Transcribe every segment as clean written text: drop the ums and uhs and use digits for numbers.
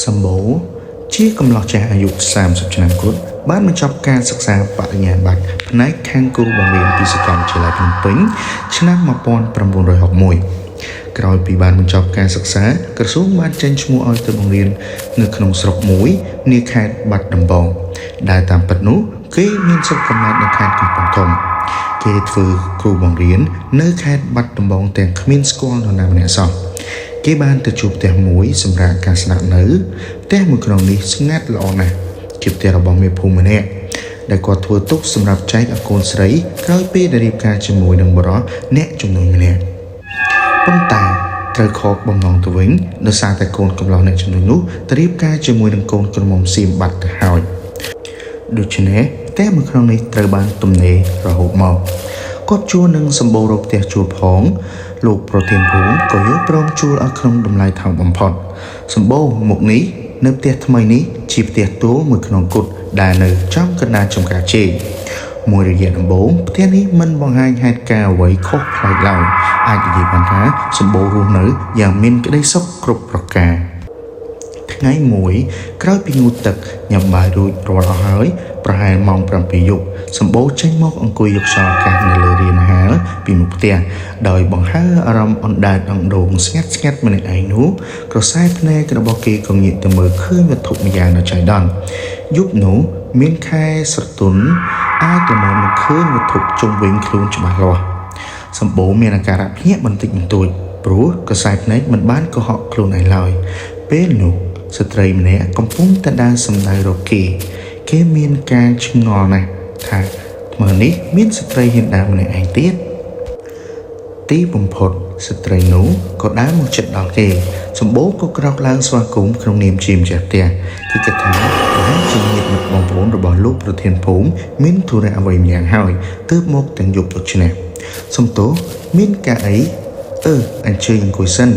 សម្បូរជាកំឡោះចាស់អាយុ30ឆ្នាំគត់បានបញ្ចប់ការសិក្សាបរិញ្ញាបត្រផ្នែកខាងគ្រូបង្រៀនពីសាកលវិទ្យាល័យភ្នំពេញឆ្នាំ1961ក្រោយពីបានបញ្ចប់ការសិក្សាក្រសួងបានចេញឈ្មោះឲ្យទៅបង្រៀននៅក្នុងស្រុកមួយនាខេត្តបាត់ដំបងដែលតាមពិតនោះគេមានស្រុកកំណើតនៅខេត្តកំពង់ធំគេធ្វើគ្រូបង្រៀននៅខេត្តបាត់ដំបងទាំងគ្មានស្គាល់នរណាម្នាក់សោះគេបានទៅជួបផ្ទះមួយសម្រាប់ការស្នាក់នៅផ្ទះមួយក្នុងនេះស្ងាត់ល្អណាស់ជាផ្ទះរបស់មេភូមិម្នាក់ដែលគាត់ធ្វើទុកសម្រាប់ចែកឲ្យកូនស្រីក្រោយពេលដែលរៀបការជាមួយនឹងបុរសអ្នកជំនួញម្នាក់ប៉ុន្តែត្រូវខកបំណងទៅវិញដោយសារតែកូនកំឡោះអ្នកជំនួញនោះទៅរៀបការជាមួយនឹងកូនក្រមុំសៀមបាត់ទៅហើយដូច្នេះផ្ទះមួយក្នុងនេះត្រូវបានទំនេររហូតមកគាត់ជួលនឹងសម្បូររកផ្ទះជួលផងលោកប្រធានភូមិក៏យល់ព្រមជួលឲ្យក្នុងតម្លៃថោកបំផុតសម្បូរមុខនេះនៅផ្ទះថ្មីនេះជាផ្ទះទួលមួយក្នុងគត់ដែលនៅចំកណ្ដាលចំការជេរមួយរយៈដំបូងផ្ទះនេះមិនបង្ហាញហេតុការណ៍អ្វីខុសប្លែកឡើយអាចនិយាយបានថាសម្បូររស់នៅយ៉ាងមានក្តីសុខគ្រប់ប្រការថ្ងៃមួយក្រោយពីងូតទឹកញ៉ាំបាយរួចរាល់អស់ហើយប្រហែលម៉ោង7យប់សម្បូរចេញមកអង្គុយយកខ្យល់អាកាសនៅលើរានអាហារពីមុខផ្ទះដោយបង្ហើរអារម្មណ៍អណ្ដែតអង្ដូងស្ងាត់ម្នាក់ឯងនោះក្រសែភ្នែករបស់គេក៏ងាកទៅមើលឃើញវត្ថុម្យ៉ាងនៅចៃដន្យយប់នោះមានខែស្រទន់អាចល្មមនឹងឃើញវត្ថុជុំវិញខ្លួនច្បាស់លាស់សម្បូរមានអាការៈភ្ញាក់បន្តិចបន្តួចព្រោះក្រសែភ្នែកមិនបានកុហកខ្លួនឯងឡើយពេលនោះស្ត្រីម្នាក់កំពុងតែដើរសំដៅរកគេមានការឆ្ងល់ណាស់ថាថ្មនេះមានស្ត្រីហ៊ានដើរម្នាក់ឯងទៀតទីបំផុតស្ត្រីនោះក៏ដើរមកជិតដល់គេសម្បូរក៏ក្រោកឡើងស្វាគមន៍ក្នុងនាមជាម្ចាស់ផ្ទះគេគិតថាបានជាញាតិមិត្តបងប្អូនរបស់លោកប្រធានភូមិមានធុរៈអ្វីម្យ៉ាងហើយទើបមកទាំងយប់ដូចនេះសំទោសមានការអីអញ្ជើញអង្គុយសិន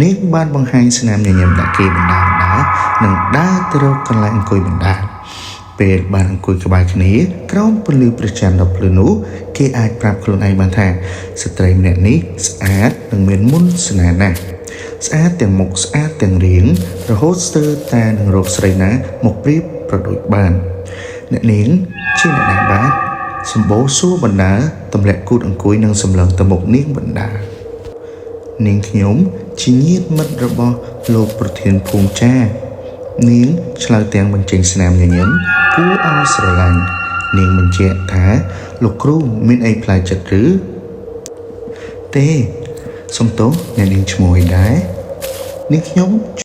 នាងបានបង្ហាញស្នាមញញឹមដាក់គេបណ្ដានិងដើរទៅរកកន្លែងអង្គុយបណ្ដាពេលបានអង្គុយក្បែរគ្នាក្រោមពន្លឺព្រះច័ន្ទដ៏ភ្លឺនោះគេអាចប្រាប់ខ្លួនឯងបានថាស្ត្រីម្នាក់នេះស្អាតនិងមានមន្តស្នេហ៍ណាស់ស្អាតទាំងមុខស្អាតទាំងរាងរហូតស្ទើរតែនឹងរកស្រីណាមកប្រៀបប្រដូចបានអ្នកនាងជាអ្នកណាបាទសម្បូរសួរបណ្ដាទម្លាក់គូតអង្គុយនិងសម្លឹងទៅមុខនាងបណ្ដានាងខ្ញុំជាញាតិមិត្តរបស់លោកប្រធានភូមិចានាងឆ្លើយទាំងបញ្ចេញស្នាមញញឹមគួរឲ្យស្រឡាញ់នាងបញ្ជាក់ថាលោកគ្រូមានអីផ្លែចិត្តឬទេសំទោសអ្នកនាងឈ្មោះអីដែរនាងខ្ញុំ